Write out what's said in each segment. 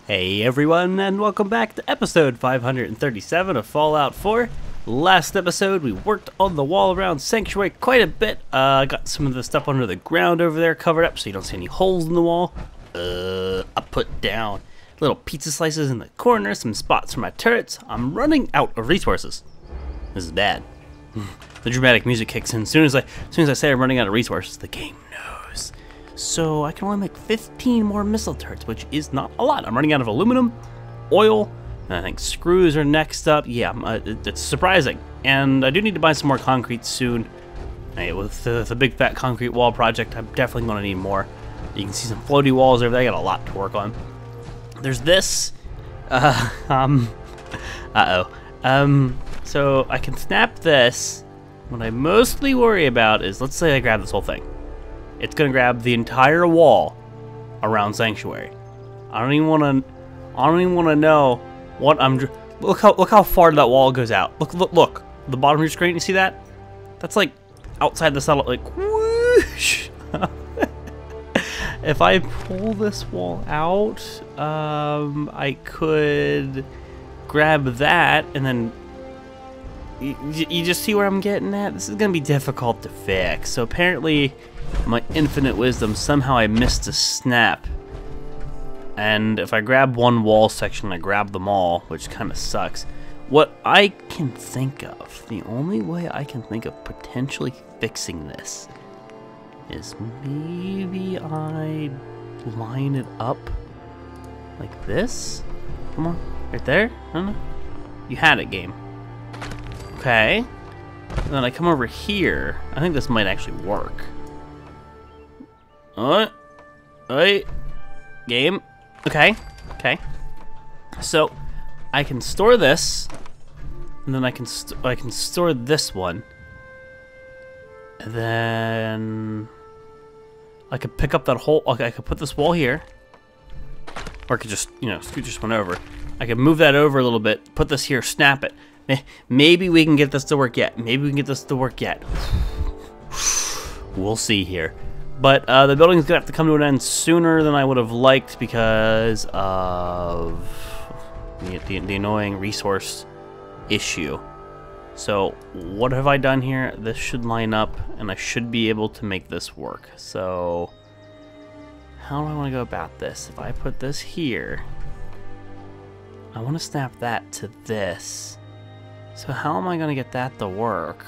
Hey everyone, and welcome back to episode 537 of Fallout 4. Last episode, we worked on the wall around Sanctuary quite a bit. Got some of the stuff under the ground over there covered up so you don't see any holes in the wall. I put down little pizza slices in the corner, some spots for my turrets. I'm running out of resources. This is bad. The dramatic music kicks in as soon as I say I'm running out of resources. The game knows. So I can only make 15 more missile turrets, which is not a lot. I'm running out of aluminum, oil, and I think screws are next up. Yeah, it's surprising. And I do need to buy some more concrete soon. Hey, with the big fat concrete wall project, I'm definitely going to need more. You can see some floaty walls over there. I got a lot to work on. There's this. So I can snap this. What I mostly worry about is, let's say I grab this whole thing. It's gonna grab the entire wall around Sanctuary. I don't even want to know what I'm. Look how far that wall goes out. Look. The bottom of your screen. You see that? That's like outside the satellite. Like whoosh. If I pull this wall out, I could grab that and then. You just see where I'm getting at? This is gonna be difficult to fix. So apparently, my infinite wisdom, somehow I missed a snap. And if I grab one wall section, I grab them all, which kind of sucks. What I can think of, the only way I can think of potentially fixing this is maybe I line it up like this. Come on, right there? I don't know. You had it, game. Okay. And then I come over here. I think this might actually work. Game. Okay. So I can store this, and then I can store this one, and then I could pick up that whole. Okay, I could put this wall here, or I could just scoot this one over. I could move that over a little bit, put this here, snap it. Maybe we can get this to work yet. We'll see here. But the building's gonna have to come to an end sooner than I would have liked because of the annoying resource issue. So what have I done here? This should line up, and I should be able to make this work. So how do I want to go about this? If I put this here, I want to snap that to this. So how am I going to get that to work?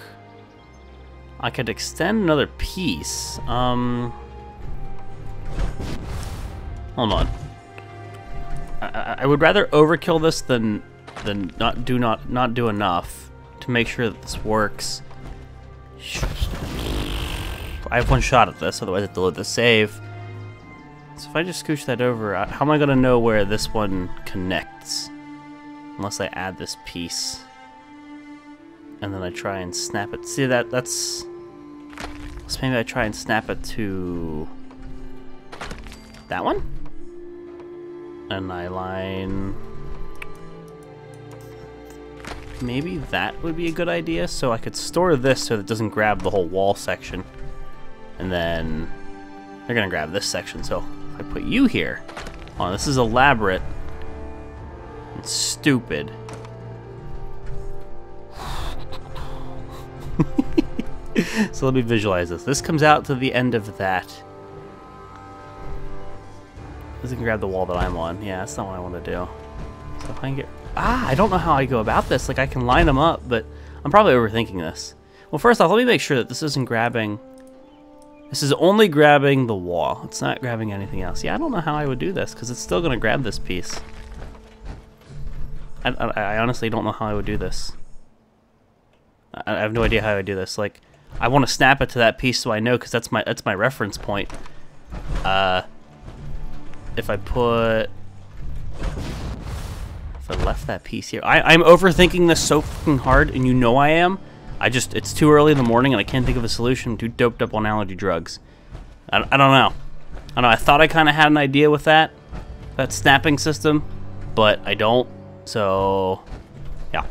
I could extend another piece. Hold on. I would rather overkill this than not do enough to make sure that this works. I have one shot at this, otherwise I have to load the save. So if I just scooch that over, how am I going to know where this one connects? Unless I add this piece. And then I try and snap it. See that's... So maybe I try and snap it to... that one? And I line... Maybe that would be a good idea, so I could store this so that it doesn't grab the whole wall section. And then... they're gonna grab this section, so if I put you here... Oh, this is elaborate. And stupid. So let me visualize this. This comes out to the end of that. This can grab the wall that I'm on. Yeah, that's not what I want to do. So if I can get... I don't know how I go about this. Like, I can line them up, but I'm probably overthinking this. Well, first off, let me make sure that this isn't grabbing... This is only grabbing the wall. It's not grabbing anything else. Yeah, I don't know how I would do this, because it's still going to grab this piece. I honestly don't know how I would do this. I have no idea how I would do this. Like, I want to snap it to that piece so I know, because that's my reference point. If I left that piece here, I'm overthinking this so fucking hard, and you know I am. It's too early in the morning, and I can't think of a solution. I'm too doped up on allergy drugs. I don't know. I thought I kind of had an idea with that snapping system, but I don't. So, yeah,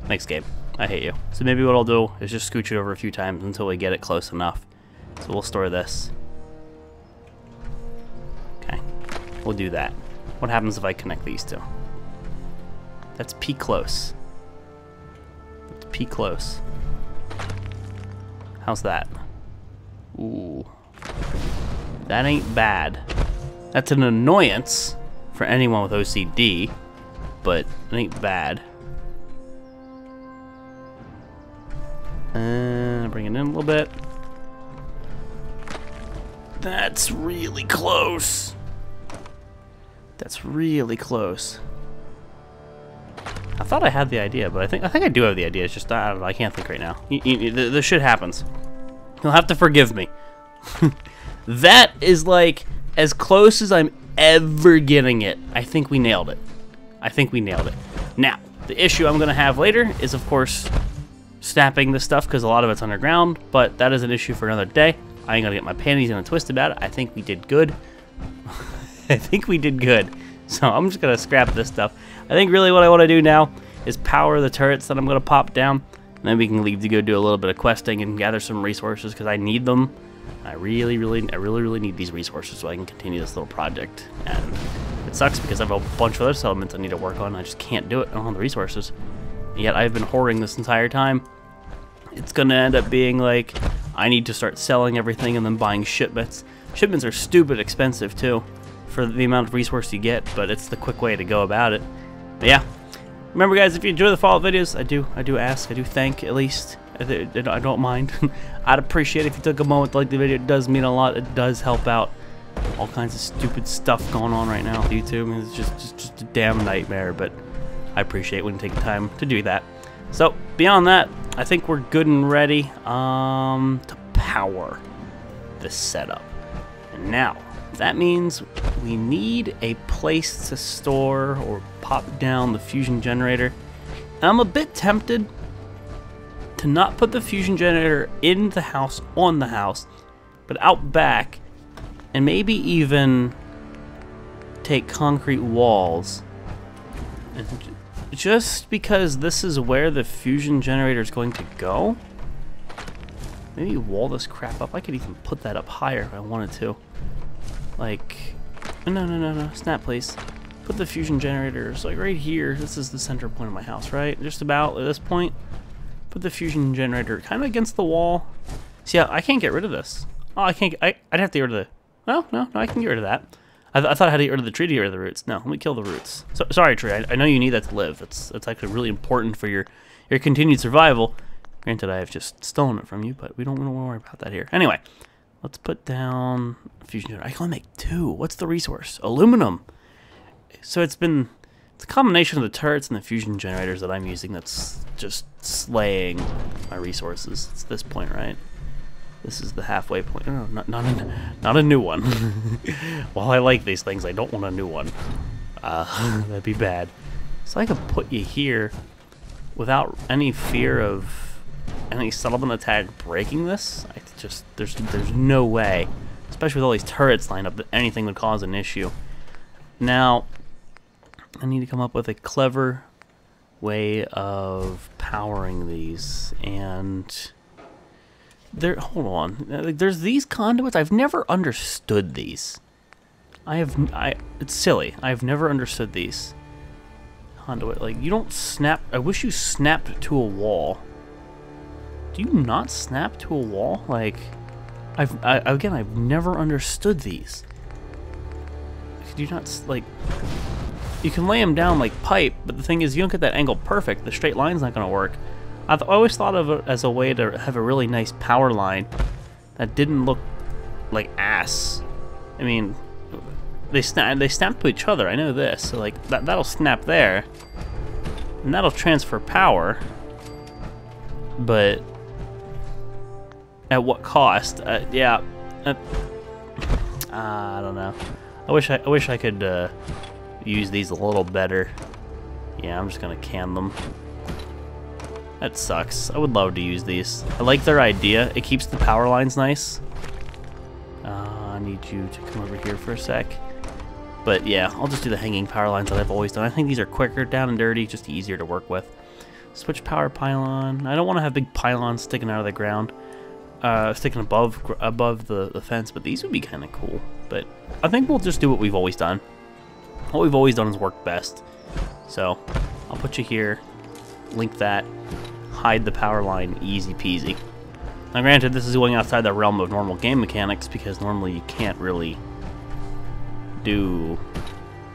next game. I hate you. So maybe what I'll do is just scooch it over a few times until we get it close enough. So we'll store this. Okay, we'll do that. What happens if I connect these two? That's P close. That's P close. How's that? Ooh. That ain't bad. That's an annoyance for anyone with OCD, but it ain't bad. And bring it in a little bit. That's really close. That's really close. I thought I had the idea, but I think I do have the idea. It's just I don't know. I can't think right now. This shit happens. You'll have to forgive me. That is like as close as I'm ever getting it. I think we nailed it. I think we nailed it. Now, the issue I'm gonna have later is, of course, snapping this stuff because a lot of it's underground. But that is an issue for another day. I ain't gonna get my panties in a twist about it. I think we did good. I think we did good. So I'm just gonna scrap this stuff. I think really what I want to do now is power the turrets that I'm gonna pop down, and then we can leave to go do a little bit of questing and gather some resources because I need them. I really need these resources so I can continue this little project. And it sucks because I have a bunch of other settlements I need to work on. I just can't do it. I don't have the resources. And yet I've been hoarding this entire time. It's gonna end up being like I need to start selling everything and then buying shipments. Shipments are stupid expensive too, for the amount of resource you get, but it's the quick way to go about it. But yeah, remember guys, if you enjoy the follow-up videos, I do thank at least. I don't mind. I'd appreciate it if you took a moment to like the video. It does mean a lot. It does help out. All kinds of stupid stuff going on right now with YouTube. It's just a damn nightmare, but I appreciate when you take the time to do that. So beyond that, I think we're good and ready to power this setup. And now that means we need a place to store or pop down the fusion generator. And I'm a bit tempted to not put the fusion generator in the house, on the house, but out back, and maybe even take concrete walls. And just because this is where the fusion generator is going to go, maybe wall this crap up. I could even put that up higher if I wanted to. Like, no, snap please. Put the fusion generators like right here. This is the center point of my house, right? Just about at this point. Put the fusion generator kind of against the wall. See, I can't get rid of this. Oh, I can't. I'd have to get rid of the. No, I can get rid of that. I thought I had to get rid of the tree to get rid of the roots. No, let me kill the roots. So, sorry, tree. I know you need that to live. It's actually really important for your continued survival. Granted, I have just stolen it from you, but we don't want to worry about that here. Anyway, let's put down fusion generator. I can only make 2. What's the resource? Aluminum. So it's a combination of the turrets and the fusion generators that I'm using that's just slaying my resources. It's this point, right? This is the halfway point. No, not a new one. While I like these things, I don't want a new one. That'd be bad. So I could put you here without any fear of any settlement attack breaking this. There's no way, especially with all these turrets lined up, that anything would cause an issue. Now, I need to come up with a clever way of powering these, and hold on. There's these conduits. I've never understood these. It's silly. I've never understood these. Conduit, like, you don't snap. I wish you snapped to a wall. Do you not snap to a wall? Like, again, I've never understood these. Could you not, like, you can lay them down like pipe, but the thing is, you don't get that angle perfect. The straight line's not going to work. I've always thought of it as a way to have a really nice power line that didn't look like ass. I mean, they snap to each other. I know this. So like that'll snap there, and that'll transfer power. But at what cost? Yeah. I don't know. I wish I could use these a little better. Yeah, I'm just gonna can them. That sucks. I would love to use these. I like their idea. It keeps the power lines nice. I need you to come over here for a sec. But yeah, I'll just do the hanging power lines that I've always done. I think these are quicker, down and dirty, just easier to work with. Switch power pylon. I don't want to have big pylons sticking out of the ground, sticking above the fence, but these would be kind of cool. But I think we'll just do what we've always done. what we've always done is work best. So I'll put you here, link that, hide the power line, easy peasy. Now granted, this is going outside the realm of normal game mechanics because normally you can't really do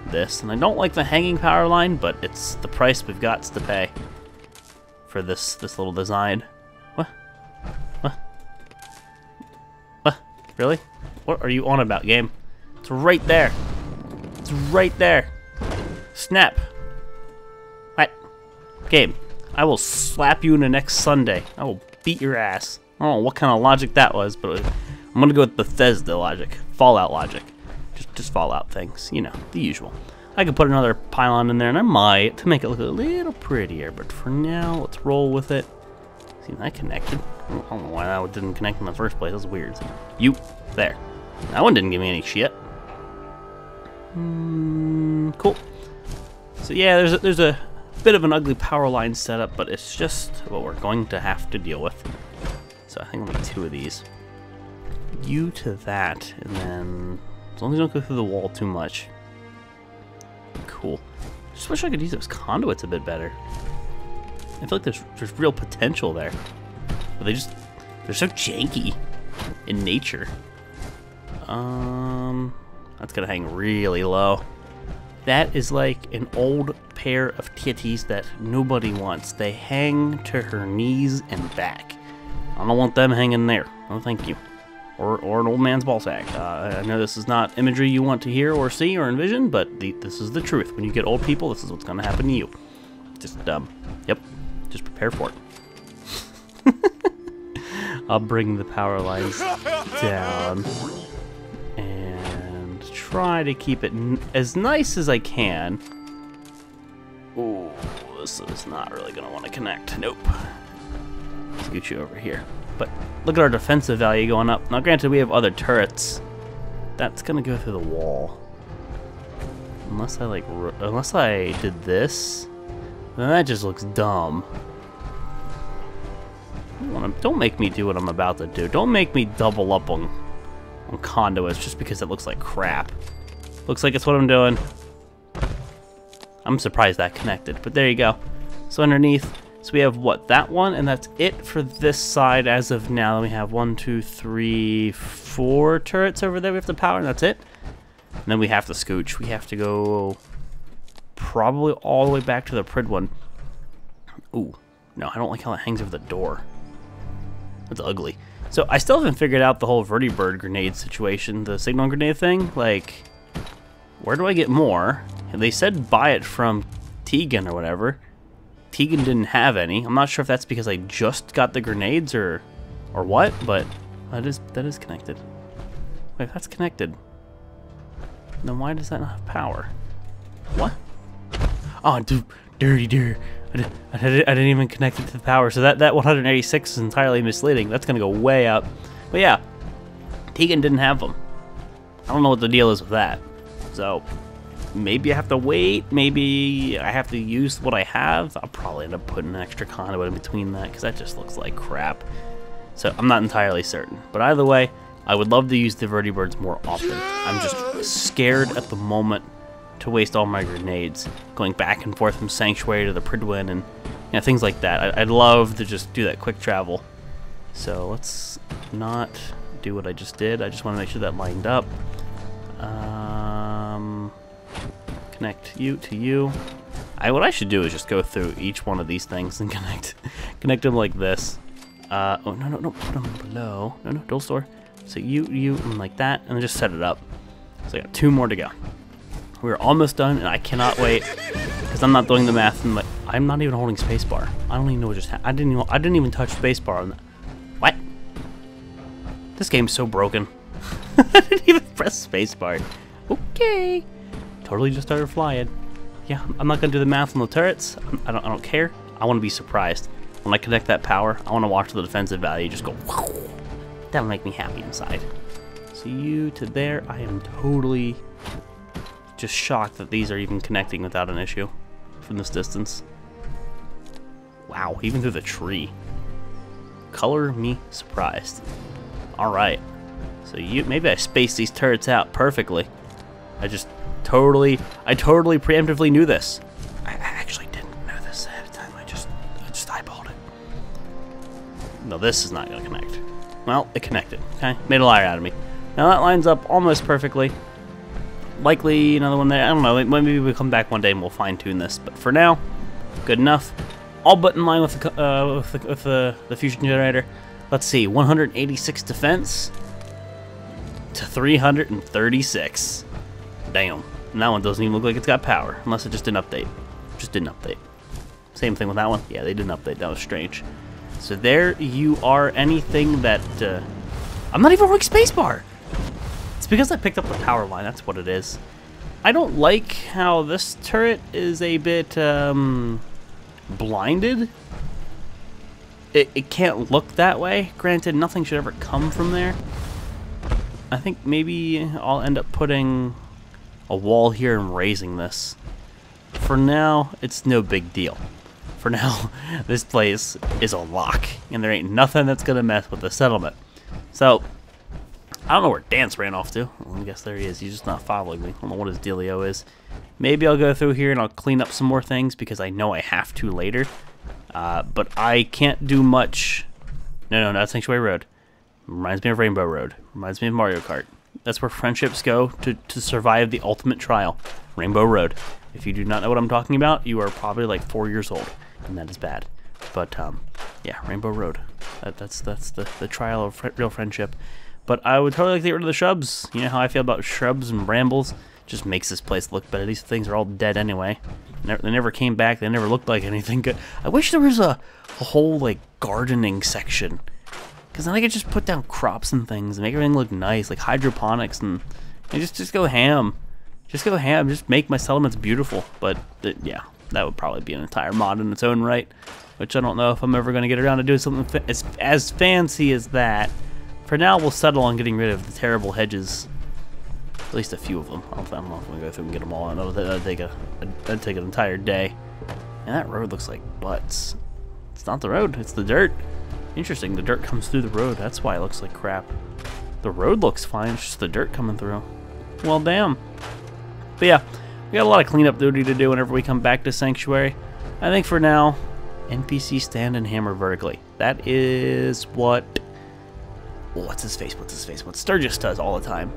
this. And I don't like the hanging power line, but it's the price we've got to pay for this little design. What? What? What? Really? What are you on about, game? It's right there. It's right there. Snap. What? Game, I will slap you in the next Sunday. I will beat your ass. I don't know what kind of logic that was, but I'm gonna go with Bethesda logic. Fallout logic. Just Fallout things. You know, the usual. I could put another pylon in there, and I might, to make it look a little prettier, but for now, let's roll with it. See, that connected. I don't know why that didn't connect in the first place. That's weird. You, there. That one didn't give me any shit. Cool. So yeah, there's a bit of an ugly power line setup, but it's just what we're going to have to deal with. So I think I'll make 2 of these. You to that, and then as long as you don't go through the wall too much. Cool. Just wish I could use those conduits a bit better. I feel like there's real potential there. But they're so janky in nature. That's gonna hang really low. That is like an old pair of titties that nobody wants. They hang to her knees and back. I don't want them hanging there. No, thank you. Or an old man's ball sack. I know this is not imagery you want to hear or see or envision, but this is the truth. When you get old people, this is what's gonna happen to you. Just, yep. Just prepare for it. I'll bring the power lines down and try to keep it as nice as I can. Ooh, this is not really gonna want to connect. Nope. Scoot you over here. But look at our defensive value going up. Now granted, we have other turrets. That's gonna go through the wall. Unless I did this, then that just looks dumb. Don't make me do what I'm about to do. Don't make me double up on conduits just because it looks like crap. Looks like it's what I'm doing. I'm surprised that connected, but there you go. So underneath, so we have what, that one, and that's it for this side as of now. Then we have 1, 2, 3, 4 turrets over there we have to power, and that's it. And then we have to scooch. We have to go probably all the way back to the Prid one. Ooh, no, I don't like how it hangs over the door. That's ugly. So I still haven't figured out the whole vertibird grenade situation, the signal grenade thing. Like, where do I get more? They said buy it from Tegan or whatever. Tegan didn't have any. I'm not sure if that's because I just got the grenades or what, but that is connected. Wait, if that's connected, then why does that not have power? What? Oh, dude, dirty. I didn't even connect it to the power, so that 186 is entirely misleading. That's gonna go way up. But yeah, Tegan didn't have them. I don't know what the deal is with that. So maybe I have to wait. Maybe I have to use what I have. I'll probably end up putting an extra conduit in between that because that just looks like crap. So I'm not entirely certain. But either way, I would love to use the vertibirds more often. I'm just scared at the moment to waste all my grenades going back and forth from Sanctuary to the Pridwin and things like that. I'd love to just do that quick travel. So let's not do what I just did. I just want to make sure that lined up. Connect you to you. What I should do is just go through each one of these things and connect them like this. Oh no, put them below. No, don't store. So you and like that, and then just set it up. So I got 2 more to go. We're almost done, and I cannot wait because I'm not doing the math. And I'm not even holding spacebar. I don't even know what just happened. I didn't even touch spacebar on that. What? This game's so broken. I didn't even press spacebar. Okay. Totally just started flying. Yeah, I'm not gonna do the math on the turrets. I don't care. I want to be surprised when I connect that power. I want to watch the defensive value just go. Whoosh. That'll make me happy inside. So you to there. I am totally just shocked that these are even connecting without an issue from this distance. Wow, even through the tree. Color me surprised. All right. So maybe I spaced these turrets out perfectly. I totally preemptively knew this. I actually didn't know this ahead of time. I just eyeballed it. No, this is not gonna connect. Well, it connected. Okay, made a liar out of me. Now that lines up almost perfectly. Likely another one there. I don't know. Maybe we'll come back one day and we'll fine tune this. But for now, good enough. All but in line with the fusion generator. Let's see, 186 defense to 336. Damn. And that one doesn't even look like it's got power, unless it just didn't update. Just didn't update. Same thing with that one. Yeah, they didn't update. That was strange. So there you are. Anything that I'm not even running spacebar. It's because I picked up the power line. That's what it is. I don't like how this turret is a bit blinded. It can't look that way. Granted, nothing should ever come from there. I think maybe I'll end up putting a wall here and raising this. For now, it's no big deal. For now, this place is a lock, and there ain't nothing that's gonna mess with the settlement. So, I don't know where Dance ran off to. Well, I guess there he is. He's just not following me. I don't know what his dealio is. Maybe I'll go through here and I'll clean up some more things because I know I have to later. But I can't do much. No, not Sanctuary Road. Reminds me of Rainbow Road. Reminds me of Mario Kart. That's where friendships go to survive the ultimate trial. Rainbow Road. If you do not know what I'm talking about, you are probably like 4 years old, and that is bad. But yeah, Rainbow Road. That's the trial of real friendship. But I would totally like to get rid of the shrubs. You know how I feel about shrubs and brambles. Just makes this place look better. These things are all dead anyway. They never came back. They never looked like anything good. I wish there was a whole like gardening section, because then I could just put down crops and things and make everything look nice, like hydroponics, and just go ham. Just go ham. Just make my settlements beautiful. But yeah, that would probably be an entire mod in its own right, which I don't know if I'm ever going to get around to doing something as fancy as that. For now, we'll settle on getting rid of the terrible hedges. At least a few of them. I don't know if I'm going to go through and get them all. I know that'd take an entire day. And that road looks like butts. It's not the road, it's the dirt. Interesting, the dirt comes through the road. That's why it looks like crap. The road looks fine, it's just the dirt coming through. Well, damn. But yeah, we got a lot of cleanup duty to do whenever we come back to Sanctuary. I think for now, NPC stand and hammer vertically. That is what... What's his face? What Sturgis does all the time.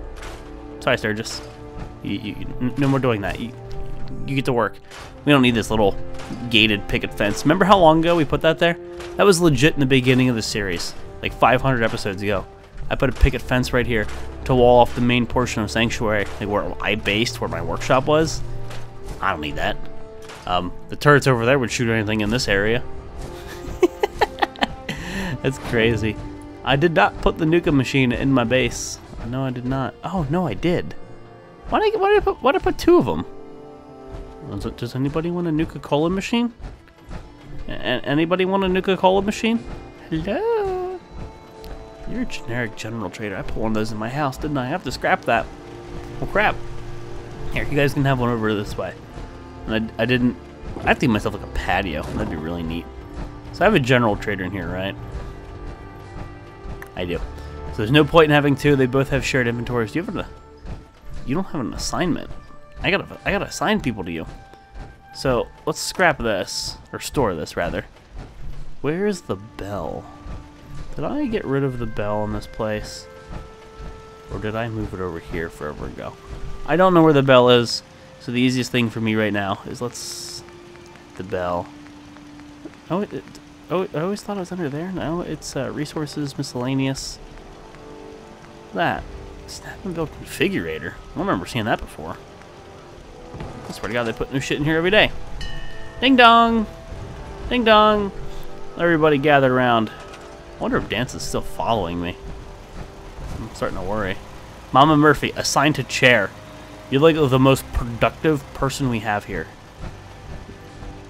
Sorry, Sturgis. No more doing that. You get to work. We don't need this little gated picket fence. Remember how long ago we put that there? That was legit in the beginning of the series, like 500 episodes ago. I put a picket fence right here to wall off the main portion of Sanctuary, like where I based, where my workshop was. I don't need that. The turrets over there would shoot anything in this area. That's crazy. I did not put the Nuka machine in my base. No, I did not. Oh, no, I did. Why did I put two of them? Does anybody want a Nuka-Cola machine? Anybody want a Nuka-Cola machine? Hello? You're a generic general trader. I put one of those in my house, didn't I? I have to scrap that. Well, crap. Here, you guys can have one over this way. And I didn't... I have to give myself like a patio. That'd be really neat. So I have a general trader in here, right? I do. So there's no point in having two. They both have shared inventories. Do you have you don't have an assignment. I gotta assign people to you. So let's scrap this, or store this rather. Where is the bell? Did I get rid of the bell in this place, or did I move it over here forever ago? I don't know where the bell is. So the easiest thing for me right now is the bell. Oh, I always thought it was under there. No, it's resources, miscellaneous. That. Snap and build configurator. I don't remember seeing that before. I swear to God, they put new shit in here every day. Ding dong! Ding dong! Everybody gathered around. I wonder if Dance is still following me. I'm starting to worry. Mama Murphy, assigned to chair. You're like the most productive person we have here.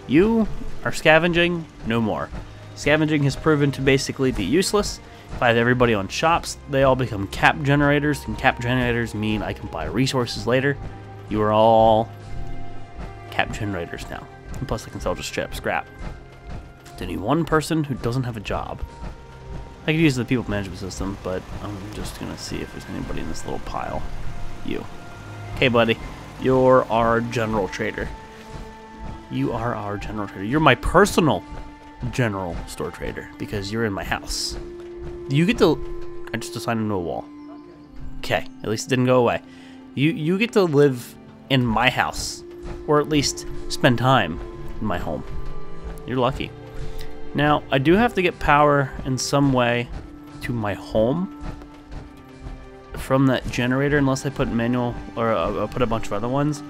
You are scavenging no more. Scavenging has proven to basically be useless. If I have everybody on shops, they all become cap generators, and cap generators mean I can buy resources later. You are all cap generators now. And plus I can sell just straight up scrap. To need one person who doesn't have a job. I could use the people management system, but I'm just gonna see if there's anybody in this little pile. You. Okay, buddy. You're our general trader. You are our general trader. You're my personal general store trader because you're in my house. You get to... I just assigned him to a wall. Okay, at least it didn't go away. You get to live in my house, or at least spend time in my home. You're lucky. Now, I do have to get power in some way to my home from that generator, unless I put manual, or I'll put a bunch of other ones.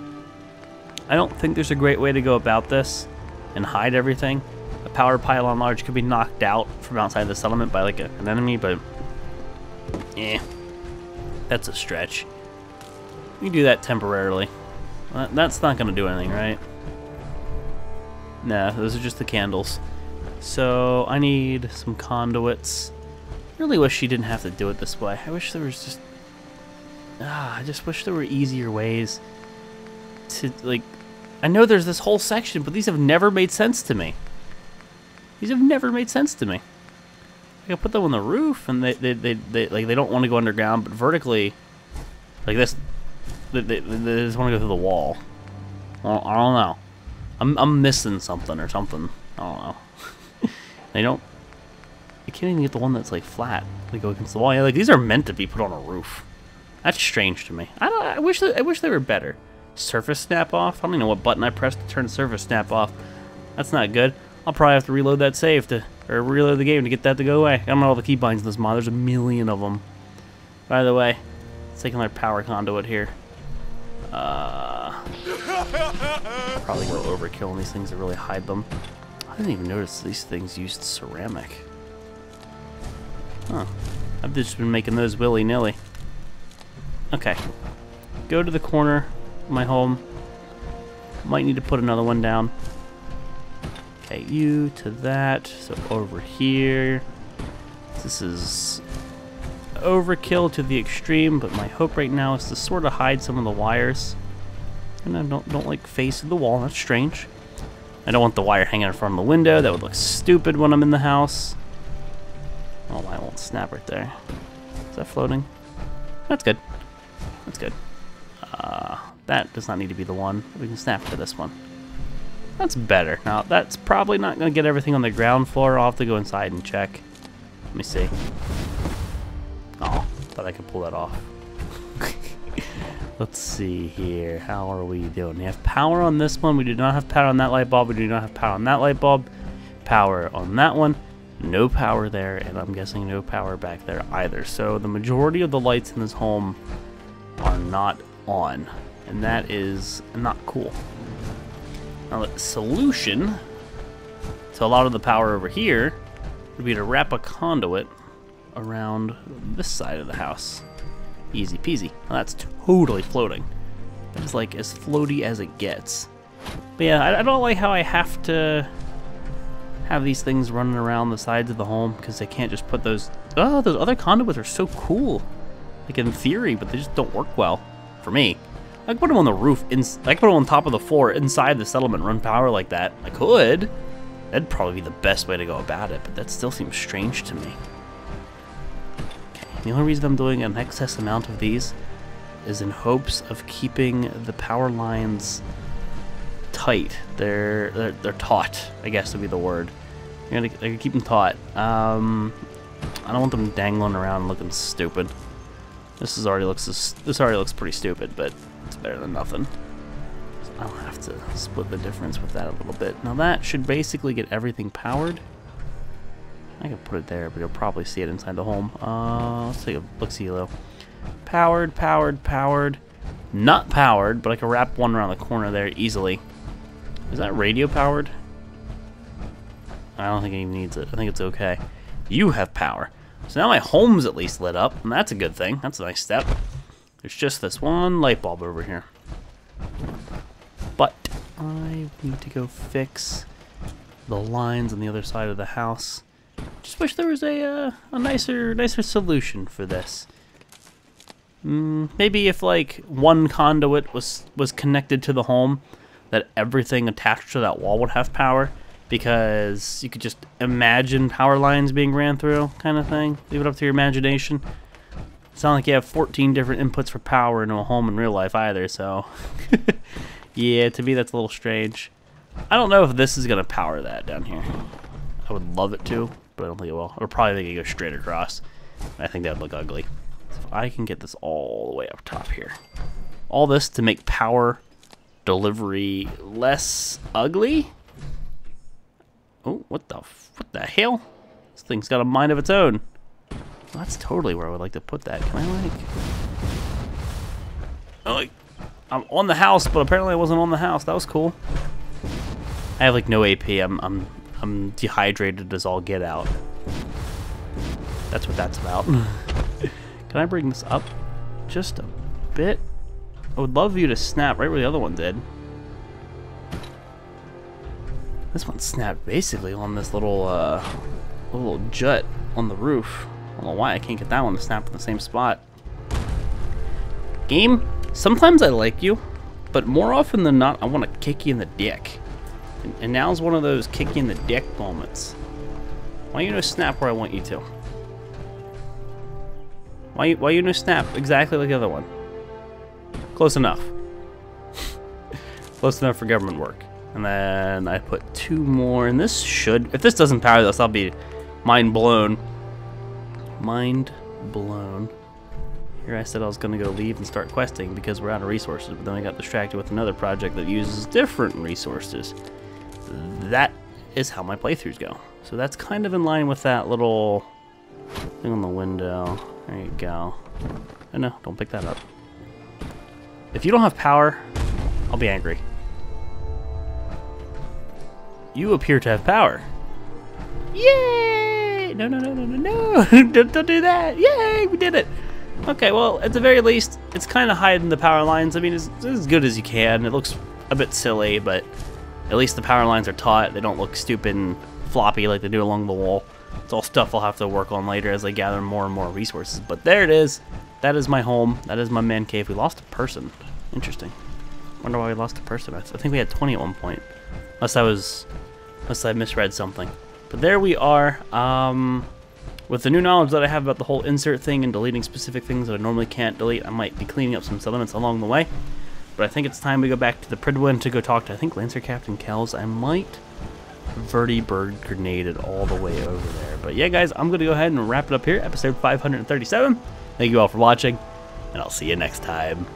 I don't think there's a great way to go about this and hide everything. A power pylon large could be knocked out from outside the settlement by like an enemy, but that's a stretch. We do that temporarily. That's not going to do anything, right? Nah, those are just the candles. So I need some conduits. Really wish she didn't have to do it this way. I wish there was just... I just wish there were easier ways to, like... I know there's this whole section, but these have never made sense to me. These have never made sense to me. I can put them on the roof, and they don't want to go underground, but vertically, like this, they just want to go through the wall. Well, I don't know. I'm missing something or something. I don't know. They don't. You can't even get the one that's like flat. They go against the wall. Yeah, like these are meant to be put on a roof. That's strange to me. I wish they were better. Surface snap off. I don't even know what button I pressed to turn surface snap off. That's not good. I'll probably have to reload that save or reload the game to get that to go away. I don't know all the keybinds in this mod. There's a million of them. By the way, let's take another power conduit here. Probably go overkill on these things to really hide them. I didn't even notice these things used ceramic. Huh. I've just been making those willy-nilly. Okay. Go to the corner of my home. Might need to put another one down. Okay, you to that. So over here. This is overkill to the extreme, but my hope right now is to sort of hide some of the wires. And I don't like face the wall. That's strange. I don't want the wire hanging in front of the window. That would look stupid when I'm in the house. Oh, I won't snap right there. Is that floating? That's good. That's good. That does not need to be the one. We can snap to this one. That's better. Now, that's probably not going to get everything on the ground floor. I'll have to go inside and check. Let me see. Oh, thought I could pull that off. Let's see here. How are we doing? We have power on this one. We do not have power on that light bulb. We do not have power on that light bulb. Power on that one. No power there, and I'm guessing no power back there either. So the majority of the lights in this home are not on, and that is not cool. Now the solution to a lot of the power over here would be to wrap a conduit around this side of the house. Easy peasy. Well, that's totally floating. It's like as floaty as it gets. But yeah, I don't like how I have to have these things running around the sides of the home because they can't just put those. Oh, those other conduits are so cool. Like in theory, but they just don't work well for me. I could put them on the roof. I could put them on top of the floor inside the settlement, run power like that. I could. That'd probably be the best way to go about it, but that still seems strange to me. Okay, the only reason I'm doing an excess amount of these is in hopes of keeping the power lines tight. They're taut, I guess would be the word. I gotta keep them taut. I don't want them dangling around looking stupid. This already looks pretty stupid, but it's better than nothing. So I'll have to split the difference with that a little bit. Now that should basically get everything powered. I could put it there, but you'll probably see it inside the home. Let's take a look-see though. Powered, powered, powered. Not powered, but I can wrap one around the corner there easily. Is that radio powered? I don't think it even needs it. I think it's okay. You have power. So now my home's at least lit up, and that's a good thing. That's a nice step. There's just this one light bulb over here. But I need to go fix the lines on the other side of the house. Just wish there was a nicer solution for this. Maybe if like one conduit was connected to the home, that everything attached to that wall would have power, because you could just imagine power lines being ran through, kind of thing. Leave it up to your imagination. It's not like you have 14 different inputs for power in a home in real life either, so... Yeah, to me that's a little strange. I don't know if this is going to power that down here. I would love it to, but I don't think it will. Or probably think it goes straight across. I think that would look ugly. So if I can get this all the way up top here. All this to make power delivery less ugly? Oh, what the hell? This thing's got a mind of its own. Well, that's totally where I would like to put that. Can I, like... Oh, I'm on the house, but apparently I wasn't on the house. That was cool. I have, like, no AP. I'm dehydrated as all get out. That's what that's about. Can I bring this up just a bit? I would love you to snap right where the other one did. This one snapped basically on this little jut on the roof. I don't know why I can't get that one to snap in the same spot. Game, sometimes I like you, but more often than not, I want to kick you in the dick. And now's one of those kick you in the dick moments. Why you no snap where I want you to? Why you no snap exactly like the other one? Close enough. Close enough for government work. And then I put 2 more, and this should, if this doesn't power this, I'll be mind blown. Mind blown. Here I said I was gonna go leave and start questing because we're out of resources, but then I got distracted with another project that uses different resources. That is how my playthroughs go. So that's kind of in line with that little thing on the window. There you go. Oh no, don't pick that up. If you don't have power, I'll be angry. You appear to have power. Yay! No, no, no, no, no, no! don't do that! Yay! We did it! Okay, well, at the very least, it's kind of hiding the power lines. I mean, it's as good as you can. It looks a bit silly, but at least the power lines are taut. They don't look stupid and floppy like they do along the wall. It's all stuff I'll have to work on later as I gather more and more resources. But there it is. That is my home. That is my man cave. We lost a person. Interesting. Wonder why we lost a person. I think we had 20 at one point. Unless I misread something. But there we are. With the new knowledge that I have about the whole insert thing and deleting specific things that I normally can't delete, I might be cleaning up some settlements along the way. But I think it's time we go back to the Pridwin to go talk to, I think, Lancer Captain Kells. I might vertibird grenade it all the way over there. But yeah, guys, I'm going to go ahead and wrap it up here. Episode 537. Thank you all for watching, and I'll see you next time.